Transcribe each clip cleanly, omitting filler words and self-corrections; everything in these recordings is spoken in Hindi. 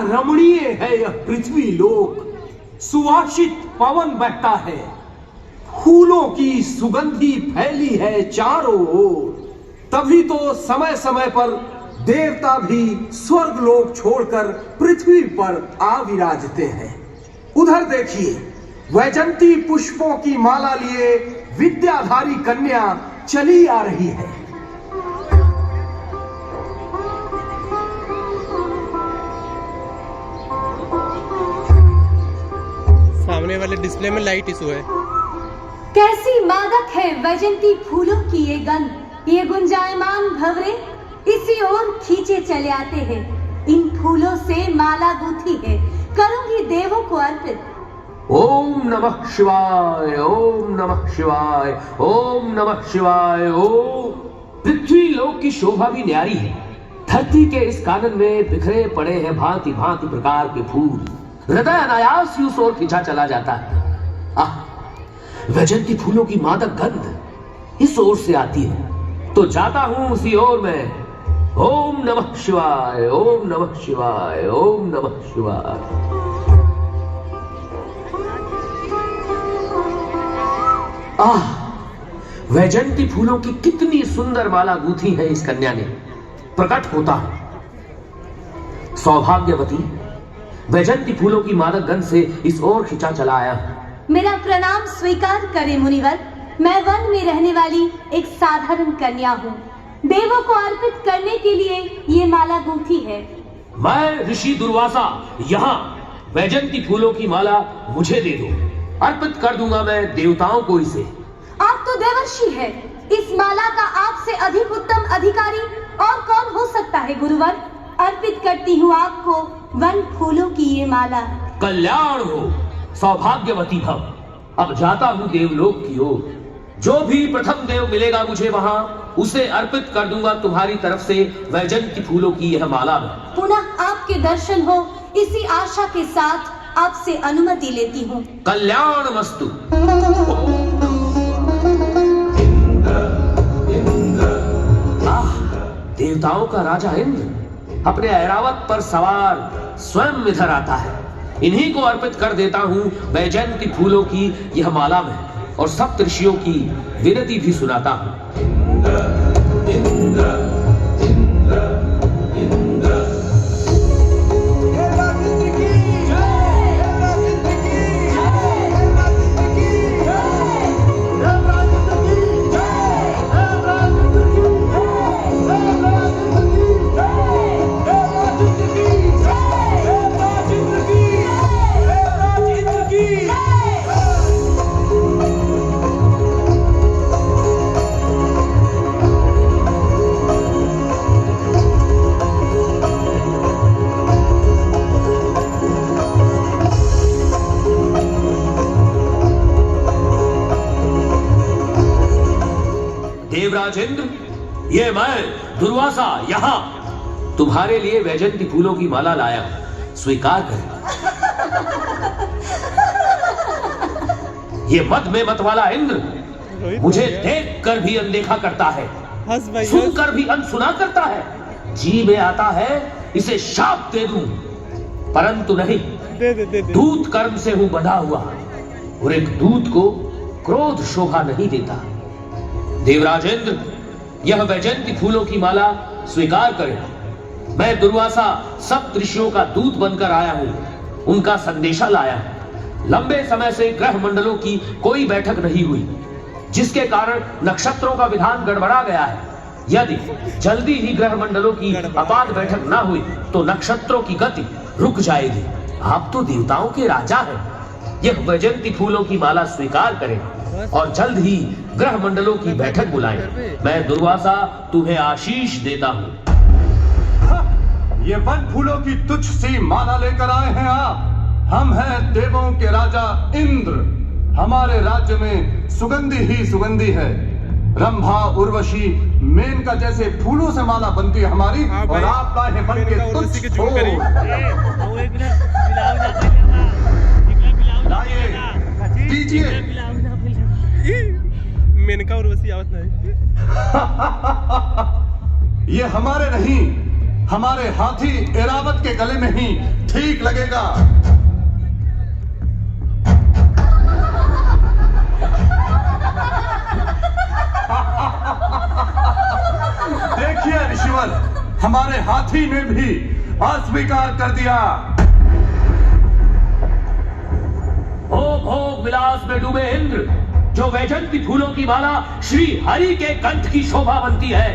रमणीय है यह पृथ्वी लोक, सुवासित पवन बहता है, फूलों की सुगंधी फैली है चारों ओर। तभी तो समय समय पर देवता भी स्वर्ग लोक छोड़कर पृथ्वी पर आ विराजते हैं। उधर देखिए, वैजंती पुष्पों की माला लिए विद्याधारी कन्या चली आ रही है। सामने वाले डिस्प्ले में लाइट इशू है। कैसी मादक है वैजंती फूलों की ये गंध, ये गुंजायमान भंवरे इसी ओर खींचे चले आते हैं। इन फूलों से माला गूंथी है, करूंगी देवों को अर्पित। ओम नमः शिवाय, ओम नमः शिवाय, ओम नमः शिवाय। ओम। पृथ्वी लोक की शोभा भी न्यारी है। धरती के इस कानन में बिखरे पड़े हैं भांति भांति प्रकार के फूल। हृदय अनायास ही उस ओर खिंचा चला जाता है। वैजंती फूलों की मादक गंध इस ओर से आती है तो जाता हूं उसी ओर में। ओम नमः शिवाय, ओम नमः शिवाय, ओम नमः शिवाय। वैजंती फूलों की कितनी सुंदर माला गूंथी है इस कन्या ने। प्रकट होता है सौभाग्यवती वैजंती फूलों की मादक गंध से इस ओर खिंचा चला आया। मेरा प्रणाम स्वीकार करें मुनिवर। मैं वन में रहने वाली एक साधारण कन्या हूँ। देवों को अर्पित करने के लिए ये माला गूंथी है। मैं ऋषि दुर्वासा यहाँ वैजंती फूलों की माला मुझे दे दो, अर्पित कर दूंगा मैं देवताओं को इसे। आप तो देवर्षि है, इस माला का आपसे अधिक उत्तम अधिकारी और कौन हो सकता है गुरुवर। अर्पित करती हूँ आपको वन फूलों की ये माला। कल्याण हो, सौभाग्यवती भव। अब जाता हूँ देवलोक की ओर। जो भी प्रथम देव मिलेगा मुझे वहाँ, उसे अर्पित कर दूंगा तुम्हारी तरफ से वैजंती फूलों की यह माला में। पुनः आपके दर्शन हो, इसी आशा के साथ आपसे अनुमति लेती हूँ। कल्याण मस्तु। देवताओं का राजा इंद्र अपने ऐरावत पर सवार स्वयं इधर आता है। इन्हीं को अर्पित कर देता हूँ वैजयंती फूलों की यह माला में और सप्त ऋषियों की विनती भी सुनाता हूँ। देवराजेंद्र, ये मैं दुर्वासा यहाँ तुम्हारे लिए वैजयंती फूलों की माला लाया, स्वीकार करें। ये मद में मत वाला इंद्र मुझे देख कर भी अनदेखा करता है, सुनकर भी अनसुना करता है। जी में आता है इसे शाप दे दूं, परंतु नहीं, दूत कर्म से हूं बंधा हुआ और एक दूत को क्रोध शोभा नहीं देता। देवराजेंद्र, यह वैजयंती फूलों की माला स्वीकार करें। मैं दुर्वासा सप्त ऋषियों का दूत बनकर आया हूं, उनका संदेशा लाया हूं। लंबे समय से ग्रह मंडलों की कोई बैठक नहीं हुई, जिसके कारण नक्षत्रों का विधान गड़बड़ा गया है। यदि जल्दी ही ग्रह मंडलों की अपाद बैठक ना हुई तो नक्षत्रों की गति रुक जाएगी। आप तो देवताओं के राजा हैं, यह वैजयंती फूलों की माला स्वीकार करें और जल्द ही ग्रह मंडलों की बैठक बुलाएं। मैं दुर्वासा तुम्हें आशीष देता हूँ। ये वन फूलों की तुच्छ सी माला लेकर आए हैं आप। हम हैं देवों के राजा इंद्र। हमारे राज्य में सुगंधी ही सुगंधी है। रंभा, उर्वशी, मेनका जैसे फूलों से माला बनती है हमारी, और आप लाए हैं बन के तुच्छ फूल। लाइए, दीजिए। मेनका उर्वशी आवत नहीं। ये हमारे नहीं, हमारे हाथी एरावत के गले में ही ठीक लगेगा। देखिए ऋषिवर, हमारे हाथी ने भी अस्वीकार कर दिया। भोग विलास में डूबे इंद्र, जो वैजंती फूलों की माला श्री हरि के कंठ की शोभा बनती है,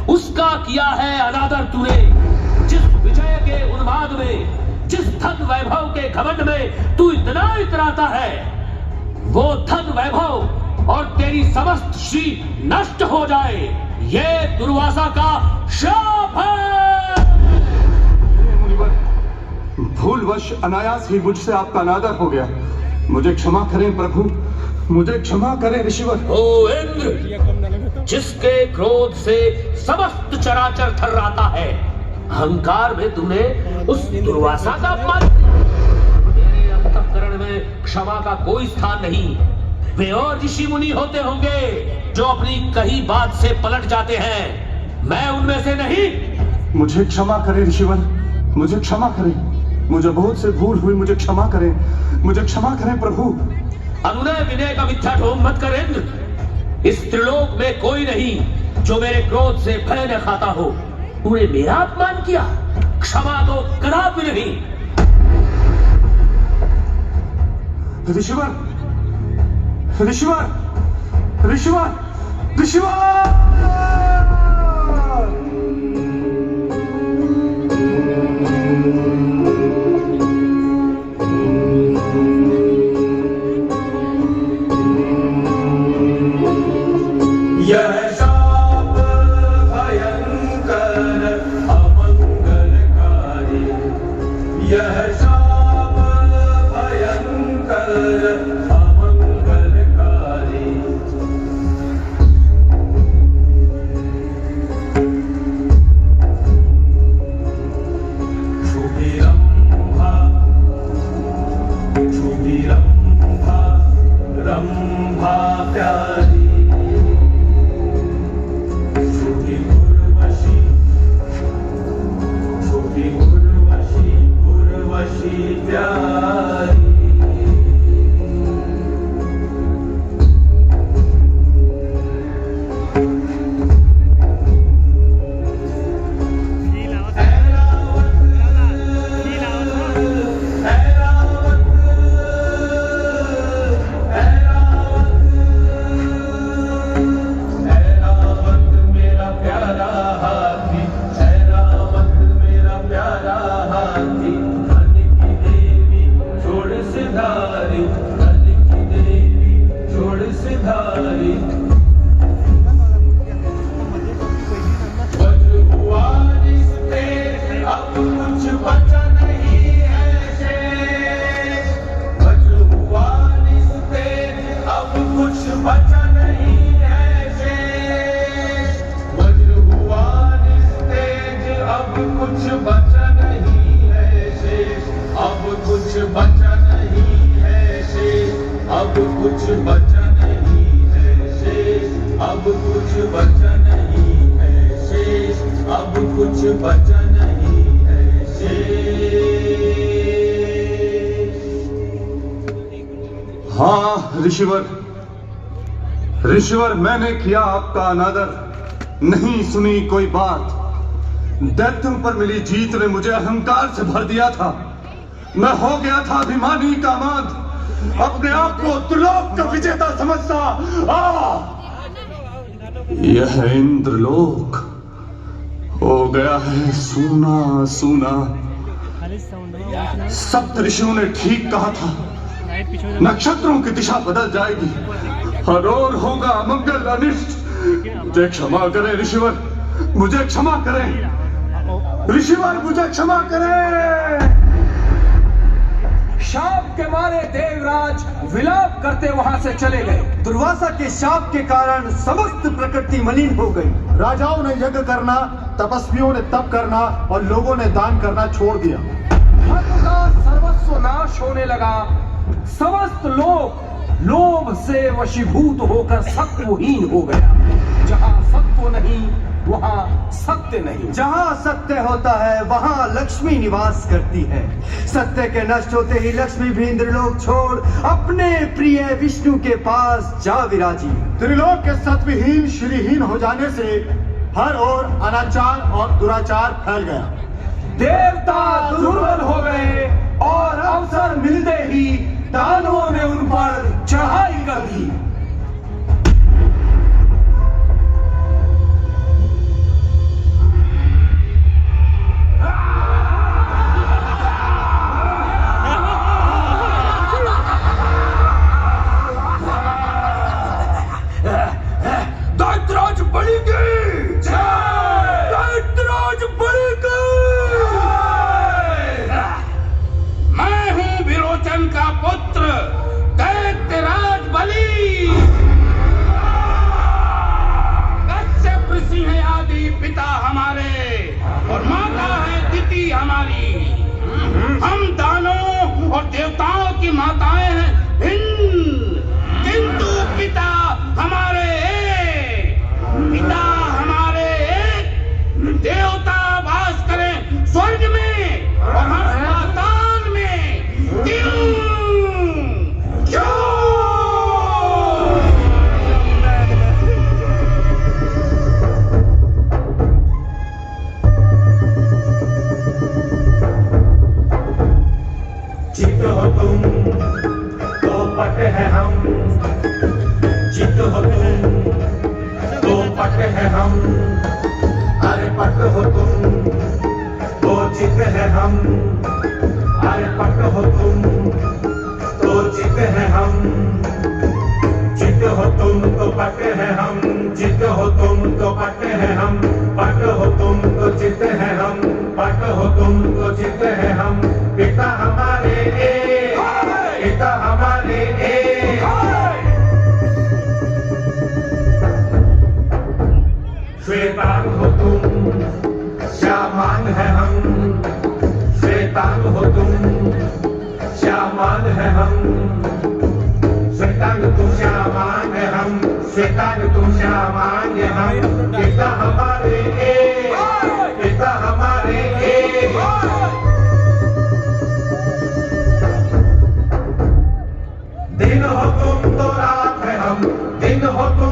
उसका किया है अनादर तूने। जिस विजय के उन्माद में, जिस धन वैभव के घमंड में तू इतना इतराता है, वो धन वैभव और तेरी समस्त श्री नष्ट हो जाए, ये दुर्वासा का शाप है। मुनिवर, भूलवश अनायास ही मुझसे आपका अनादर हो गया, मुझे क्षमा करें प्रभु, मुझे क्षमा करें ऋषिवर। ओ इंद्र, जिसके क्रोध से समस्त चराचर थर्राता है, अहंकार में तुमने उस दुर्वासा का अपमान किया। तेरे अंतःकरण में क्षमा का कोई स्थान नहीं। वे और ऋषि मुनि होते होंगे जो अपनी कही बात से पलट जाते हैं, मैं उनमें से नहीं। मुझे क्षमा करें ऋषिवर, मुझे क्षमा करें, मुझे बहुत से भूल हुई, मुझे क्षमा करें, मुझे क्षमा करें प्रभु। अनुनय विनय का मिथ्या ढोंग मत कर इंद्र। इस त्रिलोक में कोई नहीं जो मेरे क्रोध से भय न खाता हो। तूने मेरा अपमान किया, क्षमा तो कदापि नहीं। ऋषिवर, ऋषिवर, ऋषिवर, ऋषिवर! यह शाप भयंकर अमंगलकारी, यह शाप भयंकर अमंगलकारी। क्षुभिरंभा, क्षुभिरंभा, रंभा प्यारी, उर्वशी प्यारी। हाँ ऋषिवर, ऋषिवर, मैंने किया आपका अनादर, नहीं सुनी कोई बात। दैत्यों पर मिली जीत ने मुझे अहंकार से भर दिया था। मैं हो गया था अभिमानी का माद, अपने आप को त्रिलोक का विजेता समझता। यह इंद्रलोक हो गया है सूना सूना। सप्त ऋषियों ने ठीक कहा था, नक्षत्रों की दिशा बदल जाएगी, हर ओर होगा अमंगल अनिष्ट। मुझे क्षमा करें ऋषिवर, मुझे क्षमा करें ऋषिवर, मुझे क्षमा करें। शाप के मारे देवराज विलाप करते वहां से चले गए। दुर्वासा के शाप के कारण समस्त प्रकृति मलिन हो गई। राजाओं ने यज्ञ करना, तपस्वियों ने तप करना और लोगों ने दान करना छोड़ दिया। धर्म का सर्वस्व नाश होने लगा। समस्त लोग लोभ से वशीभूत होकर सत्वहीन हो गया। जहां सत्व नहीं वहाँ सत्य नहीं। जहाँ सत्य होता है वहाँ लक्ष्मी निवास करती है। सत्य के नष्ट होते ही लक्ष्मी भी इंद्रलोक छोड़ अपने प्रिय विष्णु के पास जा विराजी। त्रिलोक के सत्वहीन श्रीहीन हो जाने से हर ओर अनाचार और दुराचार फैल गया। देवता दुर्बल हो गए और अवसर मिलते ही दानवों ने उन पर चढ़ाई कर दी। दैत्यराज बलिगे, दैत्यराज बलिगे। मैं हूँ विरोचन का पुत्र दैत्यराज बलि। कश्यप ऋषि है आदि पिता हमारे और माता है दिति हमारी। हम दानों और देवताओं की माताएं हैं भिन्न, किंतु पिता हमारे एक। पिता हमारे एक। देवता वास करें स्वर्ग में और हम पाताल में। क्यों? क्यों? चित्त हो तुम तो पट है हम, चित्त हो तुम तो पट है हम। अरे पट हो तुम तो चित्त है हम, अरे पट हो तुम तो चित्त है हम। चित्त हो तुम तो पट है हम, चित्त हो तुम तो पट है हम। पट हो तुम तो चित्त है हम, पट हो तुम तो चित्त है हम। पिता हमारे एक, पिता हमारे एक। श्वेतांग हो तुम, श्यामांग है हम। श्वेतांग हो तुम, श्यामांग है हम। श्वेतांग तुम श्यामांग है हम, श्वेतांग तुम श्यामांग है हम। पिता हमारे एक, पिता हमारे एक। दिन हो तुम तो रात है हम, दिन हो तुम